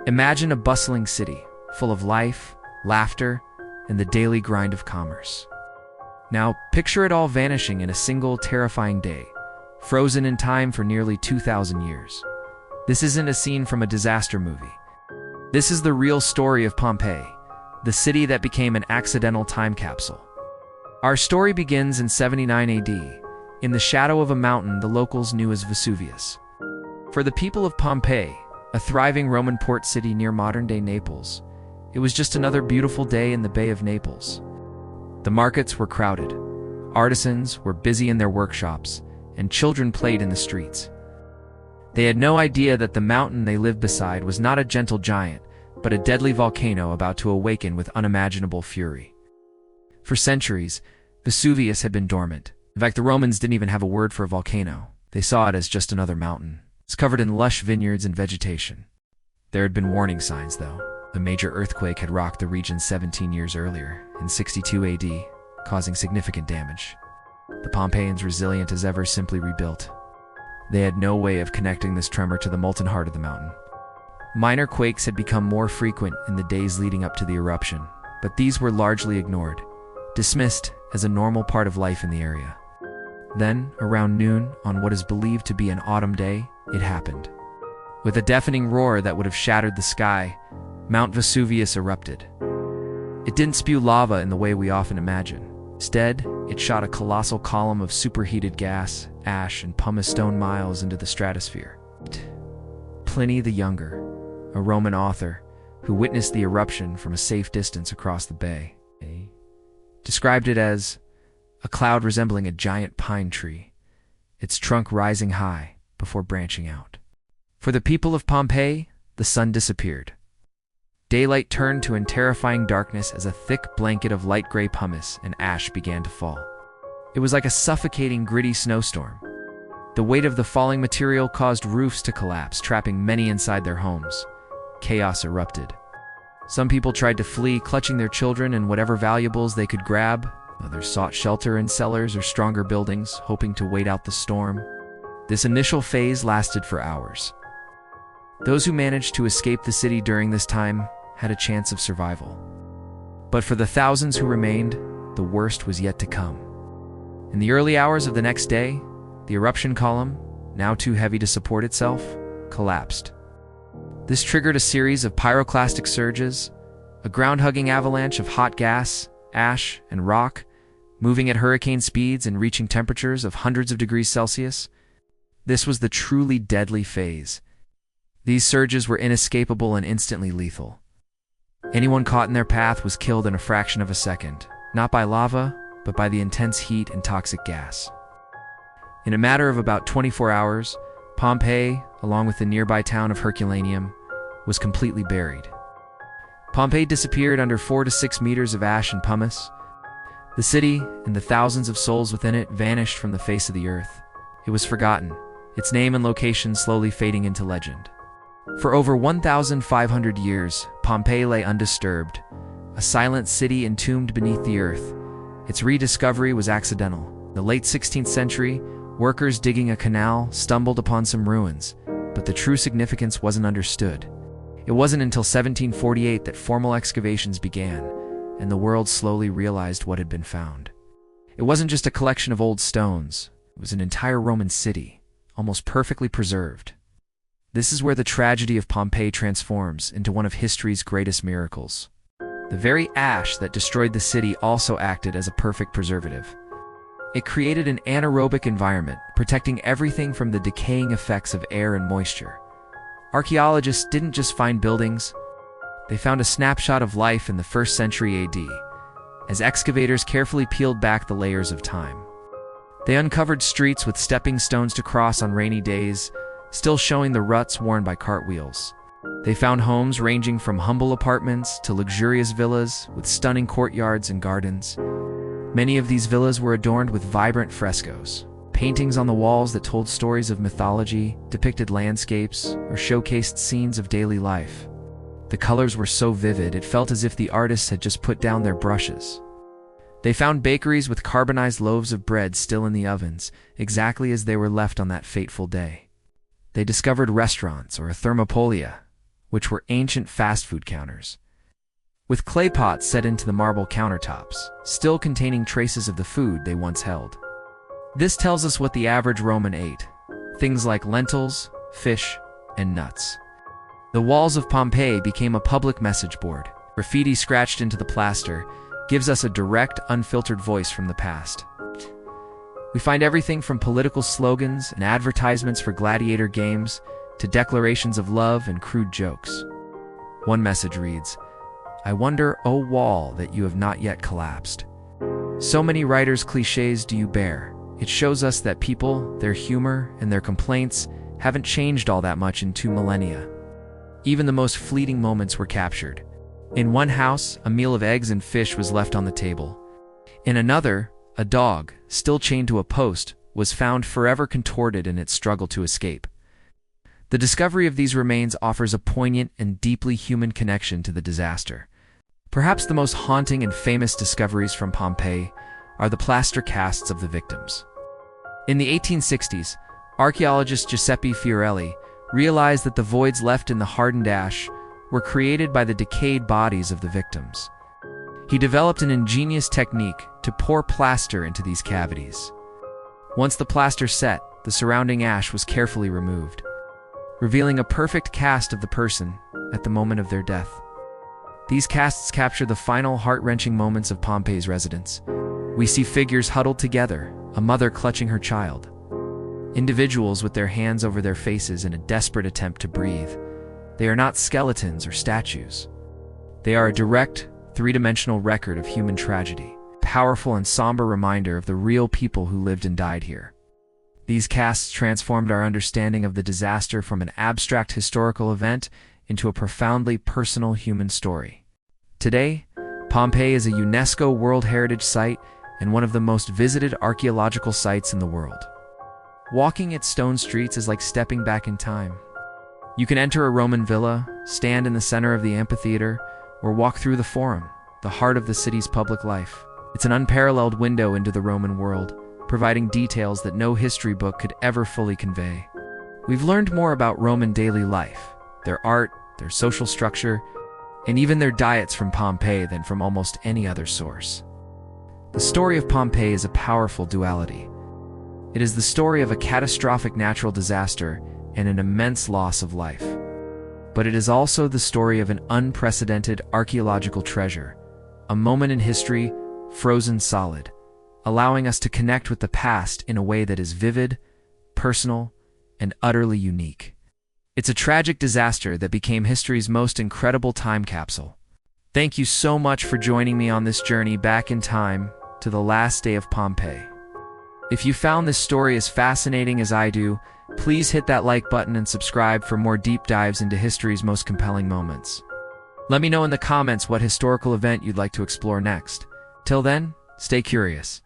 Imagine a bustling city, full of life, laughter, and the daily grind of commerce. Now, picture it all vanishing in a single terrifying day, frozen in time for nearly 2,000 years. This isn't a scene from a disaster movie. This is the real story of Pompeii, the city that became an accidental time capsule. Our story begins in 79 AD, in the shadow of a mountain the locals knew as Vesuvius. For the people of Pompeii, a thriving Roman port city near modern-day Naples, it was just another beautiful day in the Bay of Naples. The markets were crowded, artisans were busy in their workshops, and children played in the streets. They had no idea that the mountain they lived beside was not a gentle giant, but a deadly volcano about to awaken with unimaginable fury. For centuries, Vesuvius had been dormant. In fact, the Romans didn't even have a word for a volcano. They saw it as just another mountain. It's covered in lush vineyards and vegetation. There had been warning signs, though. A major earthquake had rocked the region 17 years earlier, in 62 AD, causing significant damage. The Pompeians, resilient as ever, simply rebuilt. They had no way of connecting this tremor to the molten heart of the mountain. Minor quakes had become more frequent in the days leading up to the eruption, but these were largely ignored, dismissed as a normal part of life in the area. Then, around noon, on what is believed to be an autumn day, it happened. With a deafening roar that would have shattered the sky, Mount Vesuvius erupted. It didn't spew lava in the way we often imagine. Instead, it shot a colossal column of superheated gas, ash, and pumice stone miles into the stratosphere. Pliny the Younger, a Roman author who witnessed the eruption from a safe distance across the bay, described it as a cloud resembling a giant pine tree, its trunk rising high before branching out. For the people of Pompeii, the sun disappeared. Daylight turned to a terrifying darkness as a thick blanket of light gray pumice and ash began to fall. It was like a suffocating, gritty snowstorm. The weight of the falling material caused roofs to collapse, trapping many inside their homes. Chaos erupted. Some people tried to flee, clutching their children and whatever valuables they could grab. Others sought shelter in cellars or stronger buildings, hoping to wait out the storm. This initial phase lasted for hours. Those who managed to escape the city during this time had a chance of survival. But for the thousands who remained, the worst was yet to come. In the early hours of the next day, the eruption column, now too heavy to support itself, collapsed. This triggered a series of pyroclastic surges, a ground-hugging avalanche of hot gas, ash, and rock, moving at hurricane speeds and reaching temperatures of hundreds of degrees Celsius. This was the truly deadly phase. These surges were inescapable and instantly lethal. Anyone caught in their path was killed in a fraction of a second, not by lava, but by the intense heat and toxic gas. In a matter of about 24 hours, Pompeii, along with the nearby town of Herculaneum, was completely buried. Pompeii disappeared under 4 to 6 meters of ash and pumice. The city and the thousands of souls within it vanished from the face of the earth. It was forgotten, its name and location slowly fading into legend. For over 1,500 years, Pompeii lay undisturbed, a silent city entombed beneath the earth. Its rediscovery was accidental. In the late 16th century, workers digging a canal stumbled upon some ruins, but the true significance wasn't understood. It wasn't until 1748 that formal excavations began, and the world slowly realized what had been found. It wasn't just a collection of old stones, it was an entire Roman city, almost perfectly preserved. This is where the tragedy of Pompeii transforms into one of history's greatest miracles. The very ash that destroyed the city also acted as a perfect preservative. It created an anaerobic environment, protecting everything from the decaying effects of air and moisture. Archaeologists didn't just find buildings, they found a snapshot of life in the 1st century AD, as excavators carefully peeled back the layers of time. They uncovered streets with stepping stones to cross on rainy days, still showing the ruts worn by cartwheels. They found homes ranging from humble apartments to luxurious villas with stunning courtyards and gardens. Many of these villas were adorned with vibrant frescoes, paintings on the walls that told stories of mythology, depicted landscapes, or showcased scenes of daily life. The colors were so vivid it felt as if the artists had just put down their brushes. They found bakeries with carbonized loaves of bread still in the ovens, exactly as they were left on that fateful day. They discovered restaurants, or thermopolia, which were ancient fast food counters, with clay pots set into the marble countertops, still containing traces of the food they once held. This tells us what the average Roman ate: things like lentils, fish, and nuts. The walls of Pompeii became a public message board. Graffiti scratched into the plaster gives us a direct, unfiltered voice from the past. We find everything from political slogans and advertisements for gladiator games to declarations of love and crude jokes. One message reads, "I wonder, O wall, that you have not yet collapsed." So many writers' cliches do you bear. It shows us that people, their humor, and their complaints haven't changed all that much in 2 millennia. Even the most fleeting moments were captured. In one house, a meal of eggs and fish was left on the table. In another, a dog, still chained to a post, was found forever contorted in its struggle to escape. The discovery of these remains offers a poignant and deeply human connection to the disaster. Perhaps the most haunting and famous discoveries from Pompeii are the plaster casts of the victims. In the 1860s, archaeologist Giuseppe Fiorelli realized that the voids left in the hardened ash were created by the decayed bodies of the victims. He developed an ingenious technique to pour plaster into these cavities. Once the plaster set, the surrounding ash was carefully removed, revealing a perfect cast of the person at the moment of their death. These casts capture the final heart-wrenching moments of Pompeii's residents. We see figures huddled together, a mother clutching her child, individuals with their hands over their faces in a desperate attempt to breathe. They are not skeletons or statues. They are a direct, three-dimensional record of human tragedy, a powerful and somber reminder of the real people who lived and died here. These casts transformed our understanding of the disaster from an abstract historical event into a profoundly personal human story. Today, Pompeii is a UNESCO World Heritage Site and one of the most visited archaeological sites in the world. Walking its stone streets is like stepping back in time. You can enter a Roman villa, stand in the center of the amphitheater, or walk through the Forum, the heart of the city's public life. It's an unparalleled window into the Roman world, providing details that no history book could ever fully convey. We've learned more about Roman daily life, their art, their social structure, and even their diets from Pompeii than from almost any other source. The story of Pompeii is a powerful duality. It is the story of a catastrophic natural disaster and an immense loss of life. But it is also the story of an unprecedented archaeological treasure, a moment in history frozen solid, allowing us to connect with the past in a way that is vivid, personal, and utterly unique. It's a tragic disaster that became history's most incredible time capsule. Thank you so much for joining me on this journey back in time to the last day of Pompeii. If you found this story as fascinating as I do, please hit that like button and subscribe for more deep dives into history's most compelling moments. Let me know in the comments what historical event you'd like to explore next. Till then, stay curious.